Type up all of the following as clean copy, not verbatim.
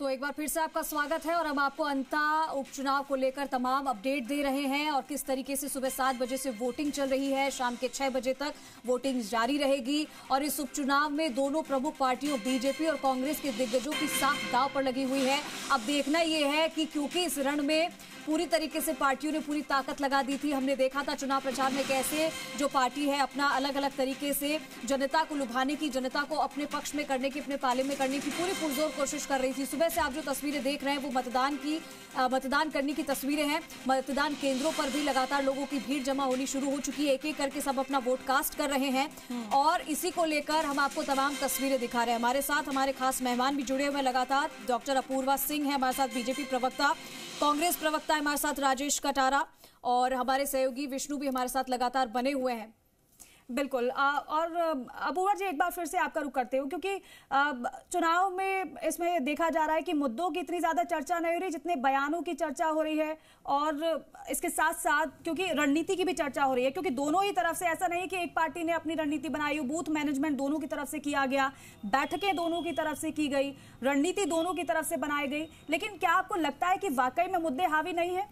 तो एक बार फिर से आपका स्वागत है और हम आपको अंता उपचुनाव को लेकर तमाम अपडेट दे रहे हैं और किस तरीके से सुबह 7 बजे से वोटिंग चल रही है, शाम के 6 बजे तक वोटिंग जारी रहेगी। और इस उपचुनाव में दोनों प्रमुख पार्टियों बीजेपी और कांग्रेस के दिग्गजों की साख दांव पर लगी हुई है। अब देखना यह है कि क्योंकि इस रण में पूरी तरीके से पार्टियों ने पूरी ताकत लगा दी थी। हमने देखा था चुनाव प्रचार में कैसे जो पार्टी है अपना अलग अलग तरीके से जनता को लुभाने की, जनता को अपने पक्ष में करने की, अपने पाले में करने की पूरी पुरजोर कोशिश कर रही थी। सुबह से आप जो तस्वीरें देख रहे हैं वो मतदान करने की तस्वीरें हैं। मतदान केंद्रों पर भी लगातार लोगों की भीड़ जमा होनी शुरू हो चुकी है। एक एक करके सब अपना वोट कास्ट कर रहे हैं और इसी को लेकर हम आपको तमाम तस्वीरें दिखा रहे हैं। हमारे साथ हमारे खास मेहमान भी जुड़े हुए हैं लगातार। डॉक्टर अपूर्वा सिंह है हमारे साथ, बीजेपी प्रवक्ता, कांग्रेस प्रवक्ता है हमारे साथ राजेश कटारा और हमारे सहयोगी विष्णु भी हमारे साथ लगातार बने हुए हैं। बिल्कुल। और अपूर्वा जी, एक बार फिर से आपका रुख करते हो क्योंकि चुनाव में इसमें देखा जा रहा है कि मुद्दों की इतनी ज्यादा चर्चा नहीं हो रही जितने बयानों की चर्चा हो रही है और इसके साथ साथ क्योंकि रणनीति की भी चर्चा हो रही है, क्योंकि दोनों ही तरफ से ऐसा नहीं कि एक पार्टी ने अपनी रणनीति बनाई हो। बूथ मैनेजमेंट दोनों की तरफ से किया गया, बैठकें दोनों की तरफ से की गई, रणनीति दोनों की तरफ से बनाई गई, लेकिन क्या आपको लगता है कि वाकई में मुद्दे हावी नहीं है?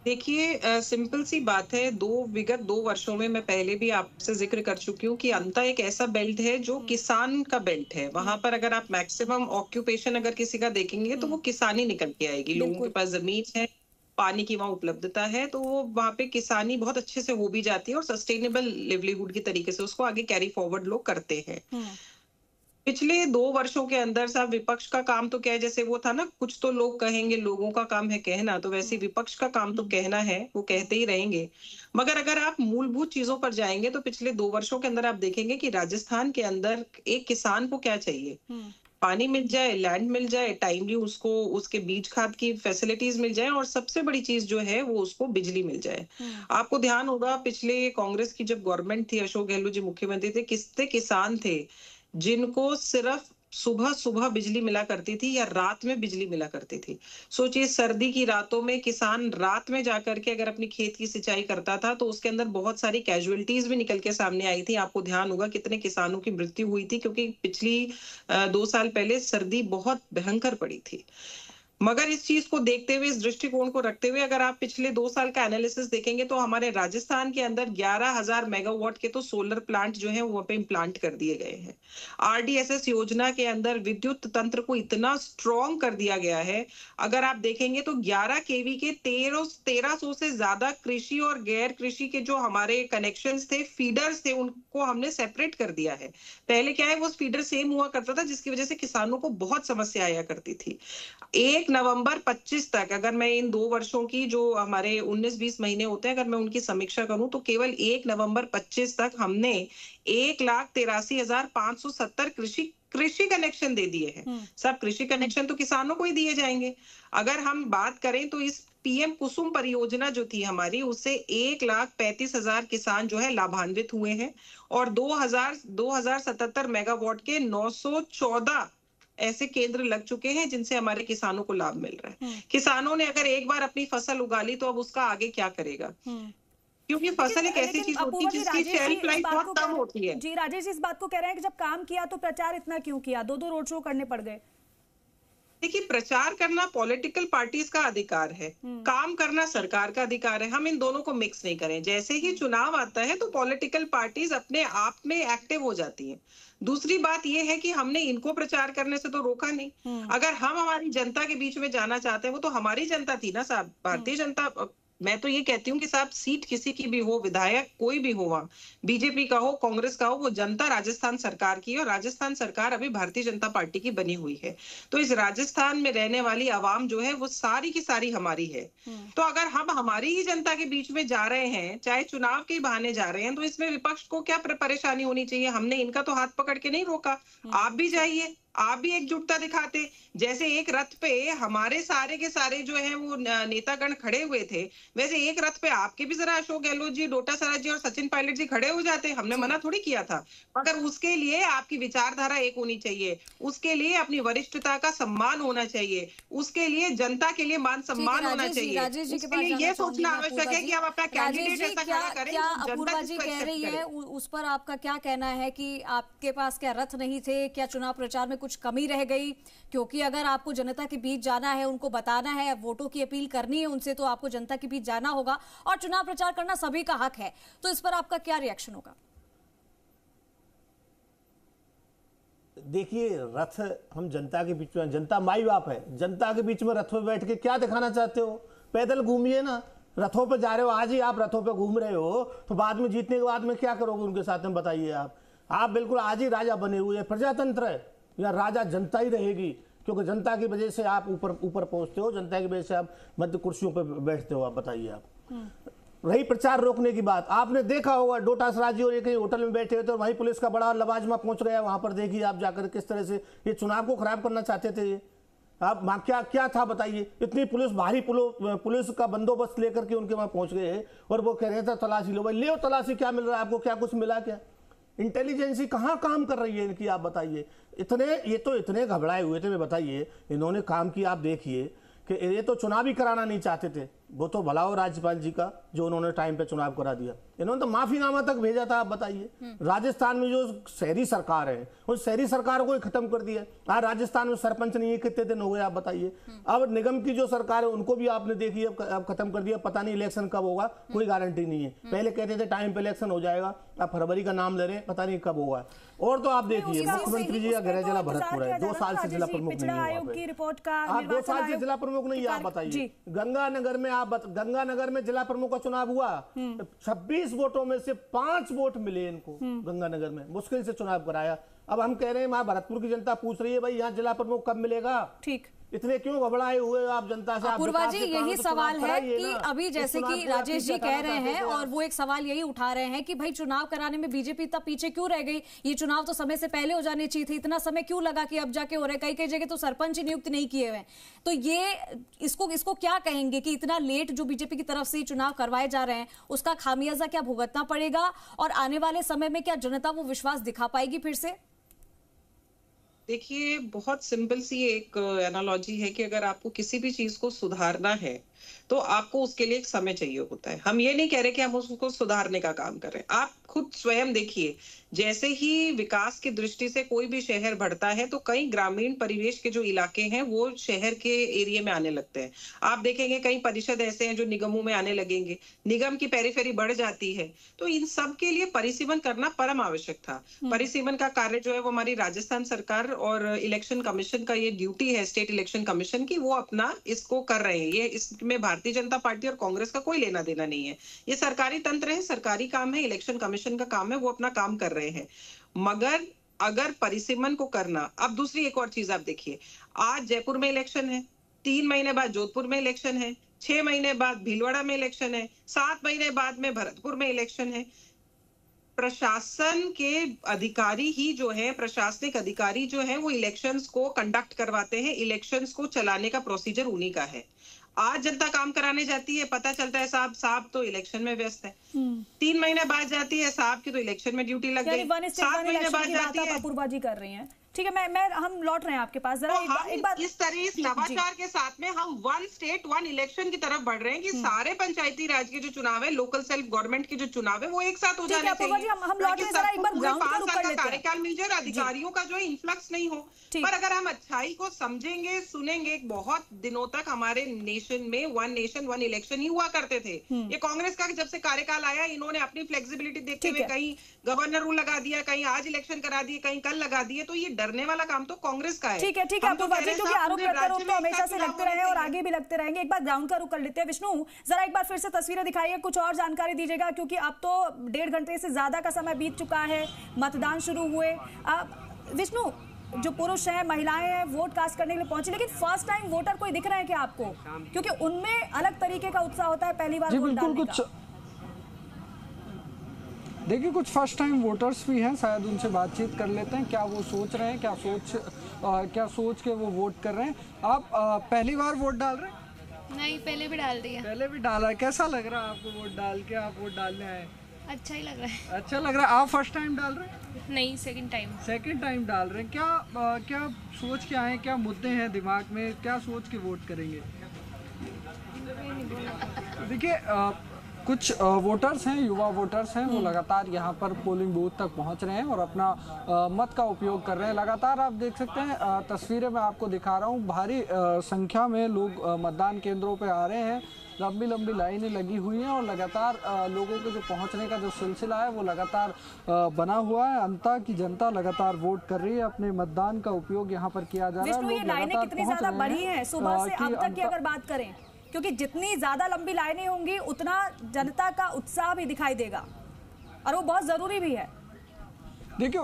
देखिए, सिंपल सी बात है। विगत 2 वर्षों में मैं पहले भी आपसे जिक्र कर चुकी हूँ कि अंता एक ऐसा बेल्ट है जो किसान का बेल्ट है। वहां पर अगर आप मैक्सिमम ऑक्यूपेशन अगर किसी का देखेंगे तो वो किसानी निकल के आएगी। लोगों के पास जमीन है, पानी की वहां उपलब्धता है, तो वो वहां पे किसानी बहुत अच्छे से हो भी जाती है और सस्टेनेबल लिवलीहुड की तरीके से उसको आगे कैरी फॉरवर्ड लोग करते हैं। पिछले 2 वर्षों के अंदर साहब विपक्ष का काम तो क्या है, जैसे वो था ना, कुछ तो लोग कहेंगे, लोगों का काम है कहना, तो वैसे विपक्ष का काम तो कहना है, वो कहते ही रहेंगे। मगर अगर आप मूलभूत चीजों पर जाएंगे तो पिछले 2 वर्षों के अंदर आप देखेंगे कि राजस्थान के अंदर एक किसान को क्या चाहिए, पानी मिल जाए, लैंड मिल जाए, टाइमली उसको उसके बीज खाद की फैसिलिटीज मिल जाए और सबसे बड़ी चीज जो है वो उसको बिजली मिल जाए। आपको ध्यान होगा पिछले कांग्रेस की जब गवर्नमेंट थी, अशोक गहलोत जी मुख्यमंत्री थे, कितने किसान थे जिनको सिर्फ सुबह सुबह बिजली मिला करती थी या रात में बिजली मिला करती थी। सोचिए, सर्दी की रातों में किसान रात में जाकर के अगर अपनी खेत की सिंचाई करता था तो उसके अंदर बहुत सारी कैजुअलिटीज भी निकल के सामने आई थी। आपको ध्यान होगा कितने किसानों की मृत्यु हुई थी क्योंकि पिछली 2 साल पहले सर्दी बहुत भयंकर पड़ी थी। मगर इस चीज को देखते हुए, इस दृष्टिकोण को रखते हुए अगर आप पिछले 2 साल का एनालिसिस देखेंगे तो हमारे राजस्थान के अंदर 11,000 मेगावाट के तो सोलर प्लांट जो है वहां पे इम्प्लांट कर दिए गए हैं। आरडीएसएस योजना के अंदर विद्युत तंत्र को इतना स्ट्रॉन्ग कर दिया गया है, अगर आप देखेंगे तो 11 केवी के 1300 से ज्यादा कृषि और गैर कृषि के जो हमारे कनेक्शंस थे, फीडर्स थे, उनको हमने सेपरेट कर दिया है। पहले क्या है, वो फीडर सेम हुआ करता था जिसकी वजह से किसानों को बहुत समस्या आया करती थी। 1 नवंबर 25 तक अगर मैं इन 2 वर्षों की जो हमारे 19-20 महीने होते हैं, अगर मैं उनकी समीक्षा करूं तो केवल 1 नवंबर 25 तक हमने 1,83,570 कृषि कनेक्शन दे दिए हैं। सब कृषि कनेक्शन तो किसानों को ही दिए जाएंगे। अगर हम बात करें तो इस पीएम कुसुम परियोजना जो थी हमारी, उससे 1,35,000 किसान जो है लाभान्वित हुए हैं और 2077 मेगावाट के 914 ऐसे केंद्र लग चुके हैं जिनसे हमारे किसानों को लाभ मिल रहा है। किसानों ने अगर एक बार अपनी फसल उगा ली तो अब उसका आगे क्या करेगा, क्योंकि फसल एक ऐसी चीज होती है जिसकी शेल्फ लाइफ बहुत कम होती है। जी राजेश जी, इस बात को कह रहे हैं कि जब काम किया तो प्रचार इतना क्यों किया, 2 रोड शो करने पड़ गए? देखिए, प्रचार करना पॉलिटिकल पार्टीज का अधिकार है, काम करना सरकार का अधिकार है। हम इन दोनों को मिक्स नहीं करें। जैसे ही चुनाव आता है तो पॉलिटिकल पार्टीज अपने आप में एक्टिव हो जाती हैं। दूसरी बात यह है कि हमने इनको प्रचार करने से तो रोका नहीं। अगर हम हमारी जनता के बीच में जाना चाहते हैं, वो तो हमारी जनता थी ना साहब, भारतीय जनता। मैं तो ये कहती हूँ कि साहब सीट किसी की भी हो, विधायक कोई भी हो, वहां बीजेपी का हो, कांग्रेस का हो, वो जनता राजस्थान सरकार की है और राजस्थान सरकार अभी भारतीय जनता पार्टी की बनी हुई है। तो इस राजस्थान में रहने वाली आवाम जो है वो सारी की सारी हमारी है। तो अगर हम हमारी ही जनता के बीच में जा रहे हैं, चाहे चुनाव के बहाने जा रहे हैं, तो इसमें विपक्ष को क्या परेशानी होनी चाहिए? हमने इनका तो हाथ पकड़ के नहीं रोका। आप भी जाइए, आप भी एकजुटता दिखाते। जैसे एक रथ पे हमारे सारे के सारे जो है वो नेतागण खड़े हुए थे, वैसे एक रथ पे आपके भी जरा अशोक गहलोत जी, डोटासरा जी और सचिन पायलट जी खड़े हो जाते। हमने मना थोड़ी किया था, मगर उसके लिए आपकी विचारधारा एक होनी चाहिए, उसके लिए अपनी वरिष्ठता का सम्मान होना चाहिए, उसके लिए जनता के लिए मान सम्मान होना चाहिए। उसके लिए ये सोचना आवश्यक है कि आप अपना कैंडिडेट ऐसा खड़ा करें। क्या अपूर्वा जी कह रही है, उस पर आपका क्या कहना है कि आपके पास क्या रथ नहीं थे? क्या चुनाव प्रचार में कुछ कुछ कमी रह गई? क्योंकि अगर आपको जनता के बीच जाना है, उनको बताना है, वोटों की अपील करनी है उनसे, तो आपको जनता के बीच जाना होगा और चुनाव प्रचार करना सभी का हक है। तो इस पर आपका क्या रिएक्शन होगा? देखिए, रथ हम जनता के बीच में, जनता माई बाप है, जनता के बीच में रथों में बैठ के क्या दिखाना चाहते हो? पैदल घूमिए ना, रथों पे जा रहे हो, आज ही आप रथों पे घूम रहे हो, तो बाद में जीतने के बाद में क्या करोगे उनके साथ में? बताइए आप बिल्कुल आज ही राजा बने हुए हैं। प्रजातंत्र है, या राजा जनता ही रहेगी, क्योंकि जनता की वजह से आप ऊपर पहुंचते हो, जनता की वजह से आप मध्य कुर्सियों पर बैठते हो। आप बताइए। आप रही प्रचार रोकने की बात, आपने देखा होगा डोटास राजी और कहीं होटल में बैठे हुए थे और वहीं पुलिस का बड़ा लवाजमा पहुंच गया, वहां पर देखिए आप जाकर किस तरह से ये चुनाव को खराब करना चाहते थे। ये आप क्या था बताइए? इतनी पुलिस, भारी पुलिस का बंदोबस्त लेकर के उनके वहां पहुंच गए और वो कह रहे थे तलाशी लो। भाई ले तलाशी, क्या मिल रहा है आपको? क्या कुछ मिला? क्या इंटेलिजेंसी कहाँ काम कर रही है इनकी? आप बताइए। ये तो इतने घबराए हुए थे। बताइए इन्होंने काम किया। आप देखिए कि ये तो चुनाव ही कराना नहीं चाहते थे, वो तो भला हो राज्यपाल जी का जो उन्होंने टाइम पे चुनाव करा दिया। इन्होंने तो माफीनामा तक भेजा था। आप बताइए, राजस्थान में जो शहरी सरकार है उस शहरी सरकार को ही खत्म कर दिया। आज राजस्थान में सरपंच नहीं है, कितने दिन हो गए? आप बताइए। अब निगम की जो सरकार है उनको भी आपने देखिए अब खत्म कर दिया। पता नहीं इलेक्शन कब होगा, कोई गारंटी नहीं है। पहले कहते थे टाइम पे इलेक्शन हो जाएगा, अब फरवरी का नाम ले रहे हैं, पता नहीं कब होगा। और तो आप देखिए मुख्यमंत्री जी का गृह जिला भरतपुर है, 2 साल से जिला प्रमुख नहीं है। आप 2 साल से जिला प्रमुख नहीं है। आप बताइए, गंगानगर में गंगानगर में जिला प्रमुख का चुनाव हुआ, 26 वोटों में से 5 वोट मिले इनको। गंगानगर में मुश्किल से चुनाव कराया। अब हम कह रहे हैं, वहां भरतपुर की जनता पूछ रही है भाई यहाँ जिला प्रमुख कब मिलेगा? ठीक, इतने क्यों घबराए हुए आप जनता से? अपूर्वा जी, यही सवाल है कि अभी जैसे कि राजेश जी कह रहे हैं और वो एक सवाल यही उठा रहे हैं कि भाई चुनाव कराने में बीजेपी इतना पीछे क्यों रह गई? ये चुनाव तो समय से पहले हो जाने चाहिए थे, इतना समय क्यों लगा कि अब जाके हो रहा है? कई जगह तो सरपंच ही नियुक्त नहीं किए हुए। तो ये इसको क्या कहेंगे कि इतना लेट जो बीजेपी की तरफ से चुनाव करवाए जा रहे हैं उसका खामियाजा क्या भुगतना पड़ेगा और आने वाले समय में क्या जनता वो विश्वास दिखा पाएगी फिर से? देखिए, बहुत सिंपल सी एक एनालॉजी है कि अगर आपको किसी भी चीज को सुधारना है तो आपको उसके लिए एक समय चाहिए होता है। हम ये नहीं कह रहे कि हम उसको सुधारने का काम कर रहे हैं। आप खुद स्वयं देखिए, जैसे ही विकास की दृष्टि से कोई भी शहर बढ़ता है तो कई ग्रामीण परिवेश के जो इलाके हैं वो शहर के एरिया में आने लगते हैं। आप देखेंगे कई परिषद ऐसे हैं जो निगमों में आने लगेंगे, निगम की पेरिफेरी बढ़ जाती है। तो इन सब के लिए परिसीमन करना परम आवश्यक था। परिसीमन का कार्य जो है वो हमारी राजस्थान सरकार और इलेक्शन कमीशन का ये ड्यूटी है, स्टेट इलेक्शन कमीशन की, वो अपना इसको कर रहे हैं। ये इसमें भारतीय जनता पार्टी और कांग्रेस का कोई लेना देना नहीं है। ये सरकारी तंत्र है, सरकारी काम है, इलेक्शन कमीशन का काम है, वो अपना काम कर रहे हैं। मगर अगर परिसीमन को करना, अब दूसरी एक और चीज आप देखिए, आज जयपुर में इलेक्शन है, 3 महीने बाद जोधपुर में इलेक्शन है, 6 महीने बाद भीलवाड़ा में इलेक्शन है, 7 महीने बाद में भरतपुर में इलेक्शन है। प्रशासन के अधिकारी ही जो है, प्रशासनिक अधिकारी जो है वो इलेक्शंस को कंडक्ट करवाते हैं, इलेक्शंस को चलाने का प्रोसीजर उन्हीं का है। आज जनता काम कराने जाती है, पता चलता है साहब तो इलेक्शन में व्यस्त है। 3 महीने बाद जाती है, साहब की तो इलेक्शन में ड्यूटी लग गई। 7 महीने बाद जाती है। अपूर्वा जी कर रही हैं। ठीक है, मैं हम लौट रहे हैं आपके पास। जरा एक बार इस तरह इस नवाचार के साथ में हम 1 स्टेट 1 इलेक्शन की तरफ बढ़ रहे हैं कि सारे पंचायती राज के जो चुनाव है, लोकल सेल्फ गवर्नमेंट के जो चुनाव है वो एक साथ हो जाने चाहिए। हम लौट रहे हैं, जरा एक बार ग्राउंड पर रुक लेते हैं। कार्यकाल मिल जाए, अधिकारियों का जो है इन्फ्लक्स नहीं हो। पर अगर हम अच्छाई को समझेंगे, सुनेंगे, बहुत दिनों तक हमारे नेशन में 1 नेशन 1 इलेक्शन ही हुआ करते थे। ये कांग्रेस का जब से कार्यकाल आया, इन्होंने अपनी फ्लेक्सिबिलिटी देखते हुए कहीं गवर्नर रूल लगा दिया, कहीं आज इलेक्शन करा दिए, कहीं कल लगा दिए। तो ये डरने वाला काम तो कांग्रेस का है। ठीक है अपूर्वा जी, क्योंकि आरोप प्रत्यारोप तो हमेशा से लगते रहे और आगे भी लगते रहेंगे। एक बार ग्राउंड का रुख कर लेते हैं। विष्णु, जरा एक बार फिर से तस्वीरें दिखाइए, कुछ और जानकारी दीजिएगा, क्योंकि अब तो 1.5 घंटे से ज्यादा का समय बीत चुका है, मतदान शुरू हुए। विष्णु, जो पुरुष हैं, महिलाएं हैं, वोट कास्ट करने के लिए पहुंचे, लेकिन फर्स्ट टाइम वोटर कोई दिख रहे हैं क्या आपको? क्योंकि उनमें अलग तरीके का उत्साह होता है पहली बार वोट डालने का। देखिए, कुछ फर्स्ट टाइम वोटर्स भी हैं, शायद उनसे बातचीत कर लेते हैं, क्या वो सोच रहे हैं, क्या सोच के वो वोट कर रहे हैं। आप पहली बार वोट डाल रहे हैं? नहीं, पहले भी डाल दिया। पहले भी डाला है। कैसा लग रहा है आपको वोट डाल के? आप वोट डालने आए? अच्छा ही लग रहा है। अच्छा लग रहा है। आप फर्स्ट टाइम डाल रहे हैं? नहीं, सेकंड टाइम डाल रहे हैं। क्या सोच के आए, क्या मुद्दे हैं दिमाग में, क्या सोच के वोट करेंगे? देखिए, कुछ वोटर्स हैं, युवा वोटर्स हैं, वो लगातार यहाँ पर पोलिंग बूथ तक पहुँच रहे हैं और अपना मत का उपयोग कर रहे हैं। लगातार आप देख सकते हैं, तस्वीरें मैं आपको दिखा रहा हूँ, भारी संख्या में लोग मतदान केंद्रों पे आ रहे हैं। लंबी लंबी लाइनें लगी हुई हैं और लगातार लोगों के जो पहुंचने का जो सिलसिला है वो लगातार बना हुआ है। अंता की जनता लगातार वोट कर रही है, अपने मतदान का उपयोग यहाँ पर किया जा रहा है। ये लाइनें कितनी ज्यादा बढ़ी हैं सुबह से अब तक की अगर बात करें, क्योंकि जितनी ज्यादा लंबी लाइनें होंगी उतना जनता का उत्साह भी दिखाई देगा और वो बहुत जरूरी भी है। देखिए,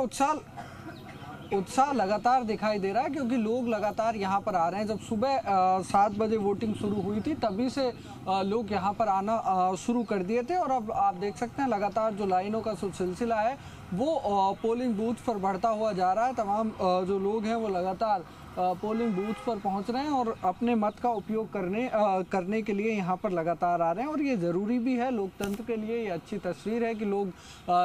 उत्साह लगातार दिखाई दे रहा है क्योंकि लोग लगातार यहाँ पर आ रहे हैं। जब सुबह 7 बजे वोटिंग शुरू हुई थी तभी से लोग यहाँ पर आना शुरू कर दिए थे और अब आप देख सकते हैं लगातार जो लाइनों का सिलसिला है वो पोलिंग बूथ पर बढ़ता हुआ जा रहा है। तमाम जो लोग हैं वो लगातार पोलिंग बूथ पर पहुंच रहे हैं और अपने मत का उपयोग करने के लिए यहाँ पर लगातार आ रहे हैं और ये ज़रूरी भी है लोकतंत्र के लिए। ये अच्छी तस्वीर है कि लोग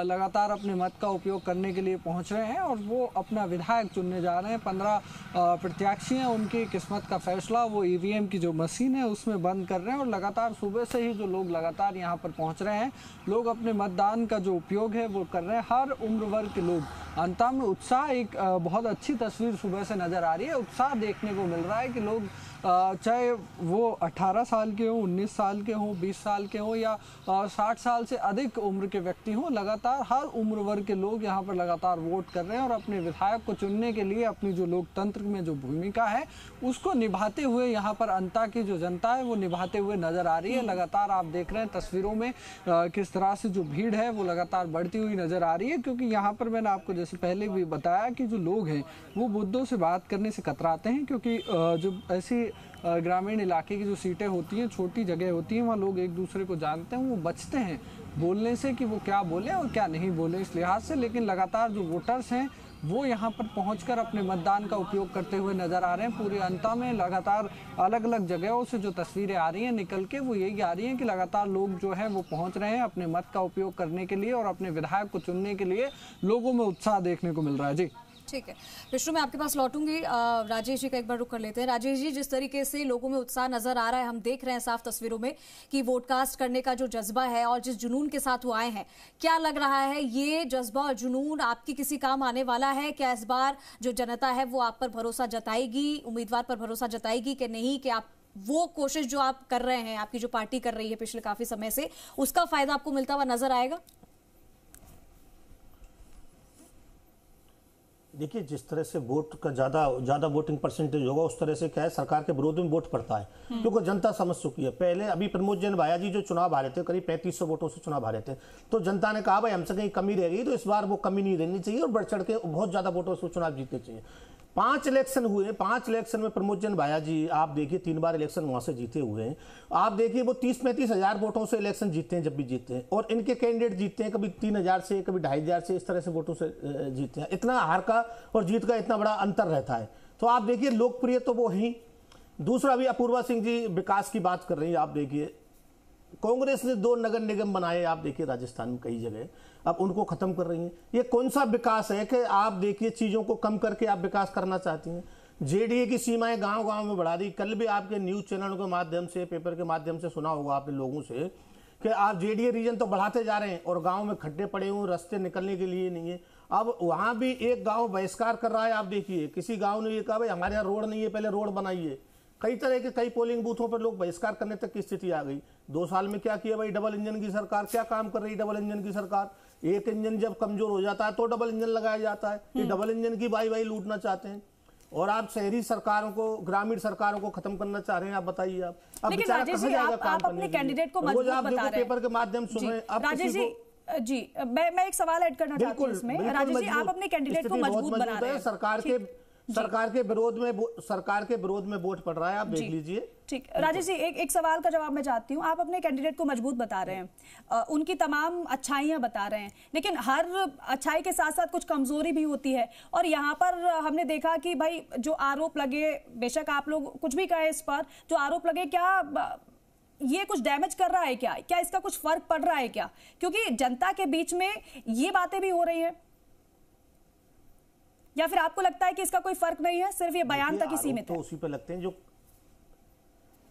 लगातार अपने मत का उपयोग करने के लिए पहुंच रहे हैं और वो अपना विधायक चुनने जा रहे हैं। 15 प्रत्याशी हैं, उनकी किस्मत का फैसला वो ईवीएम की जो मशीन है उसमें बंद कर रहे हैं और लगातार सुबह से ही जो लोग लगातार यहाँ पर पहुँच रहे हैं, लोग अपने मतदान का जो उपयोग है वो कर रहे हैं। हर उम्र वर्ग के लोग, अंता में उत्साह, एक बहुत अच्छी तस्वीर सुबह से नज़र आ रही है। उत्साह देखने को मिल रहा है कि लोग चाहे वो 18 साल के हों, 19 साल के हों, 20 साल के हों या 60 साल से अधिक उम्र के व्यक्ति हों, लगातार हर उम्र वर्ग के लोग यहाँ पर लगातार वोट कर रहे हैं और अपने विधायक को चुनने के लिए अपनी जो लोकतंत्र में जो भूमिका है उसको निभाते हुए यहाँ पर अंता की जो जनता है वो निभाते हुए नजर आ रही है। लगातार आप देख रहे हैं तस्वीरों में किस तरह से जो भीड़ है वो लगातार बढ़ती हुई नजर आ रही है क्योंकि यहाँ पर मैंने आपको जैसे पहले भी बताया कि जो लोग हैं वो मुद्दों से बात करने से कतराते हैं क्योंकि जो ऐसी ग्रामीण इलाके की जो सीटें होती हैं, छोटी जगह होती हैं, वहाँ लोग एक दूसरे को जानते हैं, वो बचते हैं बोलने से कि वो क्या बोले और क्या नहीं बोले इस लिहाज से। लेकिन लगातार जो वोटर्स हैं वो यहाँ पर पहुंचकर अपने मतदान का उपयोग करते हुए नजर आ रहे हैं। पूरे अंता में लगातार अलग अलग जगहों से जो तस्वीरें आ रही हैं निकल के वो यही आ रही हैं कि लगातार लोग जो है वो पहुंच रहे हैं अपने मत का उपयोग करने के लिए और अपने विधायक को चुनने के लिए लोगों में उत्साह देखने को मिल रहा है। जी ठीक है विष्णु, मैं आपके पास लौटूंगी। राजेश जी का एक बार रुक कर लेते हैं। राजेश जी, जिस तरीके से लोगों में उत्साह नजर आ रहा है, हम देख रहे हैं साफ तस्वीरों में कि वोट कास्ट करने का जो जज्बा है और जिस जुनून के साथ वो आए हैं, क्या लग रहा है ये जज्बा और जुनून आपकी किसी काम आने वाला है? क्या इस बार जो जनता है वो आप पर भरोसा जताएगी, उम्मीदवार पर भरोसा जताएगी कि नहीं, कि आप वो कोशिश जो आप कर रहे हैं, आपकी जो पार्टी कर रही है पिछले काफी समय से, उसका फायदा आपको मिलता हुआ नजर आएगा? देखिए, जिस तरह से वोट का ज्यादा वोटिंग परसेंटेज होगा उस तरह से क्या है, सरकार के विरोध में वोट पड़ता है क्योंकि जनता समझ चुकी है। पहले अभी प्रमोद जैन भाया जी जो चुनाव हारे थे, करीब 3500 वोटों से चुनाव हारे थे, तो जनता ने कहा भाई हमसे कहीं कमी रह गई, तो इस बार वो कमी नहीं रहनी चाहिए और बढ़ चढ़ के बहुत ज्यादा वोटों से चुनाव जीतने चाहिए। 5 इलेक्शन हुए, 5 इलेक्शन में प्रमोद जैन भाया जी आप देखिए 3 बार इलेक्शन वहां से जीते हुए हैं। आप देखिए वो 30-35 हजार वोटों से इलेक्शन जीतते हैं जब भी जीतते हैं, और इनके कैंडिडेट जीतते हैं कभी 3000 से, कभी 2500 से, इस तरह से वोटों से जीतते हैं। इतना हार का और जीत का इतना बड़ा अंतर रहता है। तो आप देखिए लोकप्रिय तो वो ही। दूसरा भी अपूर्वा सिंह जी विकास की बात कर रही है। आप देखिए कांग्रेस ने 2 नगर निगम बनाए, आप देखिए राजस्थान में कई जगह, अब उनको खत्म कर रही हैं। ये कौन सा विकास है कि आप देखिए चीजों को कम करके आप विकास करना चाहती हैं। जेडीए की सीमाएं गांव-गांव में बढ़ा दी। कल भी आपके न्यूज चैनलों के माध्यम से, पेपर के माध्यम से सुना होगा आपने लोगों से कि आप जेडीए रीजन तो बढ़ाते जा रहे हैं और गांव में खड्डे पड़े हुए, रास्ते निकलने के लिए नहीं है। अब वहां भी एक गांव बहिष्कार कर रहा है। आप देखिए किसी गांव ने ये कहा भाई हमारे यहाँ रोड नहीं है, पहले रोड बनाइए। कई तरह के कई पोलिंग बूथों पर लोग बहिष्कार करने तक की स्थिति आ गई। 2 साल में क्या किया भाई डबल इंजन की सरकार? क्या काम कर रही डबल इंजन की सरकार? एक इंजन जब कमजोर हो जाता है तो डबल इंजन लगाया जाता है। ये डबल इंजन की बाई लूटना चाहते हैं और आप शहरी सरकारों को, ग्रामीण सरकारों को खत्म करना चाह रहे हैं। आप बताइए, आप लेकिन राजेश जी आप अपने कैंडिडेट को मजबूत बता रहे हैं, पेपर के माध्यम से सुन रहे। राजेश जी मैं एक सवाल ऐड करना चाहती हूं इसमें। राजेश जी आप अपने कैंडिडेट को मजबूत बना रहे हैं। सरकार के विरोध में वोट पड़ रहा है, आप देख लीजिए। ठीक, राजेश जी एक सवाल का जवाब मैं चाहती हूँ। आप अपने कैंडिडेट को मजबूत बता रहे हैं, उनकी तमाम अच्छाइयां बता रहे हैं, लेकिन हर अच्छाई के साथ साथ कुछ कमजोरी भी होती है। और यहाँ पर हमने देखा कि भाई जो आरोप लगे, बेशक आप लोग कुछ भी कहे इस पर, जो आरोप लगे, क्या ये कुछ डैमेज कर रहा है? क्या इसका कुछ फर्क पड़ रहा है क्या? क्योंकि जनता के बीच में ये बातें भी हो रही है, या फिर आपको लगता है कि इसका कोई फर्क नहीं है, सिर्फ ये बयान तक ही सीमित है? तो उसी पे लगते हैं जो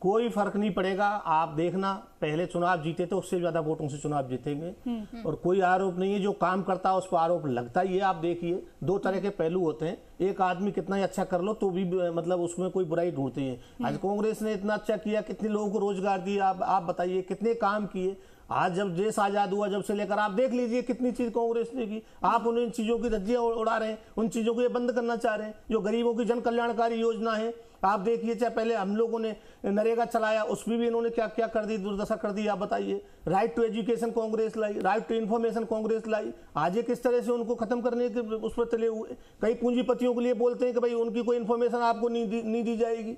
कोई फर्क नहीं पड़ेगा। आप देखना, पहले चुनाव जीते तो उससे ज्यादा वोटों से चुनाव जीतेंगे। और कोई आरोप नहीं है, जो काम करता है उस पर आरोप लगता ही है। आप देखिए, दो तरह के पहलू होते हैं। एक आदमी कितना ही अच्छा कर लो तो भी मतलब उसमें कोई बुराई ढूंढते हैं। आज कांग्रेस ने इतना अच्छा किया, कितने लोगों को रोजगार दिया, आप बताइए कितने काम किए। आज जब देश आजाद हुआ, जब से लेकर आप देख लीजिए कितनी चीज कांग्रेस ने की। आप उन चीजों की धज्जियां उड़ा रहे हैं, उन चीजों को ये बंद करना चाह रहे हैं। जो गरीबों की जन कल्याणकारी योजना है, आप देखिए, चाहे पहले हम लोगों ने नरेगा चलाया, उसमें भी इन्होंने क्या क्या कर दी, दुर्दशा कर दी। आप बताइए, राइट टू एजुकेशन कांग्रेस लाई, राइट टू इन्फॉर्मेशन कांग्रेस लाई। आज ये किस तरह से उनको खत्म करने के उस पर चले हुए। कई पूंजीपतियों के लिए बोलते हैं कि भाई उनकी कोई इन्फॉर्मेशन आपको नहीं दी जाएगी।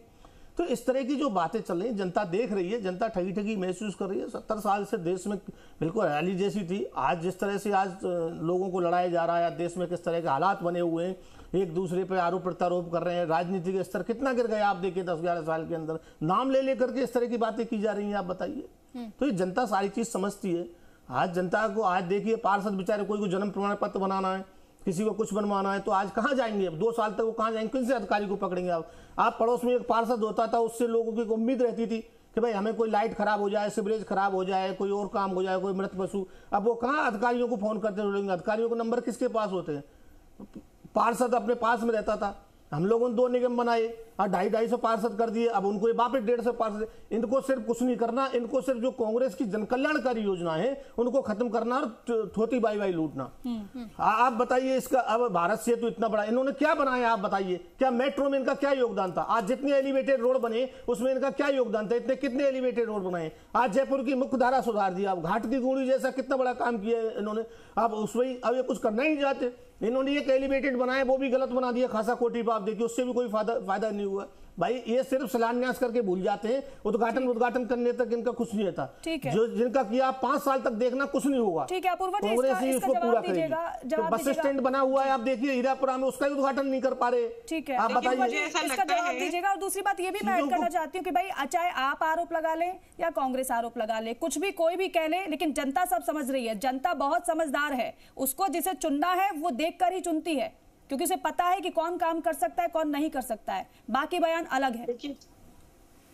तो इस तरह की जो बातें चल रही हैं, जनता देख रही है, जनता ठगी ठगी महसूस कर रही है। 70 साल से देश में बिल्कुल हरियाली जैसी थी। आज जिस तरह से आज लोगों को लड़ाया जा रहा है, देश में किस तरह के हालात बने हुए हैं, एक दूसरे पे आरोप प्रत्यारोप कर रहे हैं, राजनीति के स्तर कितना गिर गया। आप देखिए 10-11 साल के अंदर नाम ले लेकर के इस तरह की बातें की जा रही हैं। आप बताइए, तो ये जनता सारी चीज समझती है। आज जनता को, आज देखिए पार्षद बेचारे, कोई को जन्म प्रमाण पत्र बनाना है, किसी को कुछ बनवाना है, तो आज कहाँ जाएंगे? अब 2 साल तक वो कहाँ जाएंगे? किन से अधिकारी को पकड़ेंगे? आप पड़ोस में एक पार्षद होता था, उससे लोगों की उम्मीद रहती थी कि भाई हमें कोई लाइट खराब हो जाए, सीवरेज खराब हो जाए, कोई और काम हो जाए, कोई मृत पशु। अब वो कहाँ अधिकारियों को फोन करते रहेंगे? अधिकारियों को नंबर किसके पास होते हैं? पार्षद अपने पास में रहता था। हम लोगों ने 2 निगम बनाए और 250-250 पार्षद कर दिए। अब उनको वापस 150 पार्षद। इनको सिर्फ कुछ नहीं करना, इनको सिर्फ जो कांग्रेस की जनकल्याणकारी योजना है उनको खत्म करना और थोती बाई बाई लूटना। आप बताइए, इसका अब भारत सेतु इतना बड़ा इन्होंने क्या बनाया? आप बताइए, क्या मेट्रो में इनका क्या योगदान था? आज जितने एलिवेटेड रोड बने उसमें इनका क्या योगदान था? इतने कितने एलिवेटेड रोड बनाए? आज जयपुर की मुख्य धारा सुधार दिया, घाट की गुड़ी जैसा कितना बड़ा काम किया है इन्होंने। अब उसमें अब ये कुछ करना ही नहीं चाहते। इन्होंने एक एलिवेटेड बनाया, वो भी गलत बना दिया खासा कोटी पर। आप देखिए, उससे भी कोई फायदा नहीं हुआ। भाई ये सिर्फ शिलान्यास करके भूल जाते हैं, उद्घाटन करने तक इनका कुछ नहीं था। जो जिनका किया 5 साल तक देखना कुछ नहीं होगा। ठीक है, अपूर्वा जी, कांग्रेस ही इसको पूरा करेगी। तो बस स्टैंड बना हुआ है, आप देखिए हीरापुरा में, उसका उद्घाटन नहीं कर पा रहे। ठीक है, आप बताइए, इसका जवाब दीजिएगा। और दूसरी बात ये भी मैं ऐड करना चाहती हूँ कि भाई चाहे आप आरोप लगा लें या कांग्रेस आरोप लगा ले, कुछ भी कोई भी कह ले, लेकिन जनता सब समझ रही है। जनता बहुत समझदार है, उसको जिसे चुनना है वो देखकर ही चुनती है, क्योंकि उसे पता है कि कौन काम कर सकता है, कौन नहीं कर सकता है। बाकी बयान अलग है।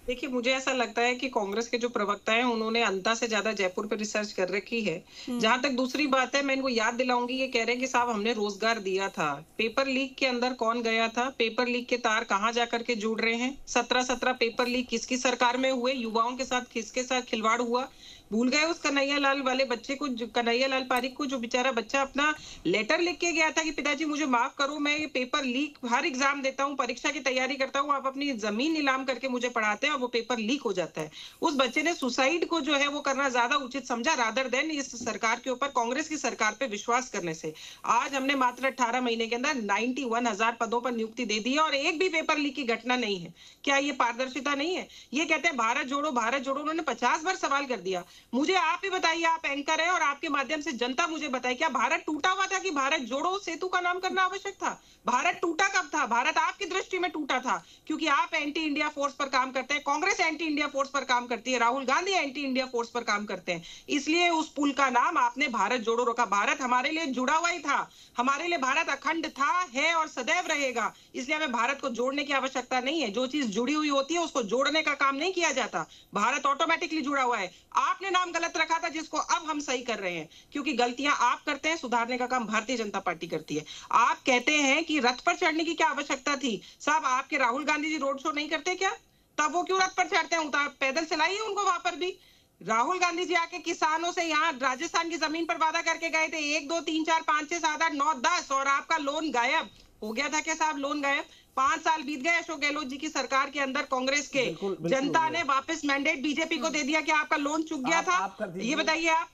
देखिए, मुझे ऐसा लगता है कि कांग्रेस के जो प्रवक्ता हैं उन्होंने अंता से ज्यादा जयपुर पे रिसर्च कर रखी है। जहां तक दूसरी बात है, मैं इनको याद दिलाऊंगी, ये कह रहे हैं कि साहब हमने रोजगार दिया था। पेपर लीक के अंदर कौन गया था? पेपर लीक के तार कहां जाकर के जुड़ रहे हैं? 17 पेपर लीक किसकी सरकार में हुए? युवाओं के साथ किसके साथ खिलवाड़ हुआ? भूल गए उस कन्हैया लाल वाले बच्चे को, कन्हैया लाल पारिक को, जो बेचारा बच्चा अपना लेटर लिख के गया था कि पिताजी मुझे माफ करो, मैं ये पेपर लीक हर एग्जाम देता हूँ, परीक्षा की तैयारी करता हूँ, आप अपनी जमीन नीलाम करके मुझे पढ़ाते हैं, और वो पेपर लीक हो जाता है। उस बच्चे ने सुसाइड को जो है वो करना ज्यादा उचित समझा, रादर देन इस सरकार के ऊपर, कांग्रेस की सरकार पे विश्वास करने से। आज हमने मात्र 18 महीने के अंदर 91,000 पदों पर नियुक्ति दे दी है और एक भी पेपर लीक की घटना नहीं है। क्या ये पारदर्शिता नहीं है? ये कहते हैं भारत जोड़ो भारत जोड़ो, उन्होंने 50 बार सवाल कर दिया। मुझे आप ही बताइए, आप एंकर हैं और आपके माध्यम से जनता मुझे बताए, क्या भारत टूटा हुआ था कि भारत जोड़ो सेतु का नाम करना आवश्यक था? भारत टूटा कब था? भारत आपकी दृष्टि में टूटा था क्योंकि आप एंटी इंडिया फोर्स पर काम करते हैं, कांग्रेस एंटी इंडिया फोर्स पर काम करती है, Rahul Gandhi anti India force पर काम करते हैं। इसलिए उस पुल का नाम आपने भारत जोड़ो रखा। भारत हमारे लिए जुड़ा हुआ ही था, हमारे लिए भारत अखंड था, है और सदैव रहेगा। इसलिए हमें भारत को जोड़ने की आवश्यकता नहीं है। जो चीज जुड़ी हुई होती है उसको जोड़ने का काम नहीं किया जाता। भारत ऑटोमेटिकली जुड़ा हुआ है। आपने नाम गलत रखा था, जिसको अब हम सही कर रहे हैं, क्योंकि गलतियां आप करते हैं, सुधारने का काम भारतीय जनता पार्टी करती है। आप कहते हैं कि रथ पर चढ़ने की क्या आवश्यकता थी? साहब, आपके राहुल गांधी जी रोड शो नहीं करते क्या? तब वो क्यों रथ पर चढ़ते हैं? पैदल चलाइए उनको वहां पर भी। राहुल गांधी जी आके किसानों से यहाँ राजस्थान की जमीन पर वादा करके गए थे 1, 2, 3, 4, 5, 6, 7, 8, 9, 10, और आपका लोन गायब हो गया था क्या साहब? लोन गायब। 5 साल बीत गए अशोक गहलोत जी की सरकार के अंदर, कांग्रेस के जनता ने वापस मैंडेट बीजेपी को दे दिया। क्या आपका लोन चुक गया था? ये बताइए आप।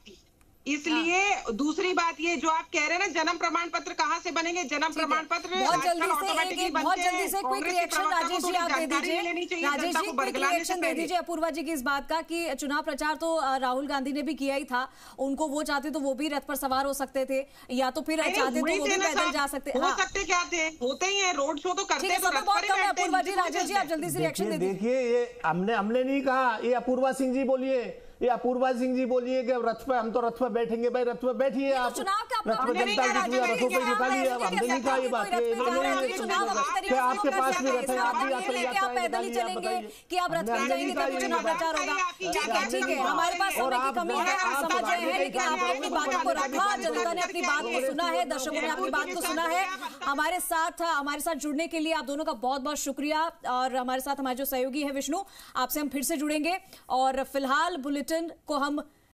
इसलिए दूसरी बात ये जो आप कह रहे हैं ना, जन्म प्रमाण पत्र कहाँ से बनेंगे? जन्म प्रमाण पत्र बहुत जल्दी से क्विक रिएक्शन राजेश जी आप दे दीजिए। राजेश जी क्विक रिएक्शन दे दीजिए अपूर्वा जी की इस बात का कि चुनाव प्रचार तो राहुल गांधी ने भी किया ही था, उनको वो चाहते तो वो भी रथ पर सवार हो सकते थे, या तो फिर चाहते तो वो भी पैदल जा सकते हो सकते। क्या थे? होते ही है, रोड शो तो करते हैं। अपूर्वा जी, राजेश जी आप जल्दी से रिएक्शन दे दीजिए। देखिए, ये हमने नहीं कहा, ये अपूर्वा सिंह जी बोलिए। ये अपूर्वा सिंह जी बोलिए कि रथ पे, हम तो रथ पे बैठेंगे। भाई रथ पे बैठिए आप, चुनाव का रथ पे जनता की रथों पे निकालिए। अब हमने नहीं कहा ये बात, क्या आपके पास भी रथ है, आप भी आकर पैदल ही चलेंगे कि आप रथ में जाएंगे तब चुनाव प्रचार होगा? ठीक है, हमारे पास समय की कमी है, हम समझ रहे हैं, लेकिन आपने अपनी बातों को रखा, जनता ने अपनी बात को सुना है, दर्शकों ने आपकी बात को सुना है। हमारे साथ जुड़ने के लिए आप दोनों का बहुत बहुत शुक्रिया। और हमारे साथ हमारे जो सहयोगी है विष्णु, आपसे हम फिर से जुड़ेंगे। और फिलहाल बुलेटिन को हम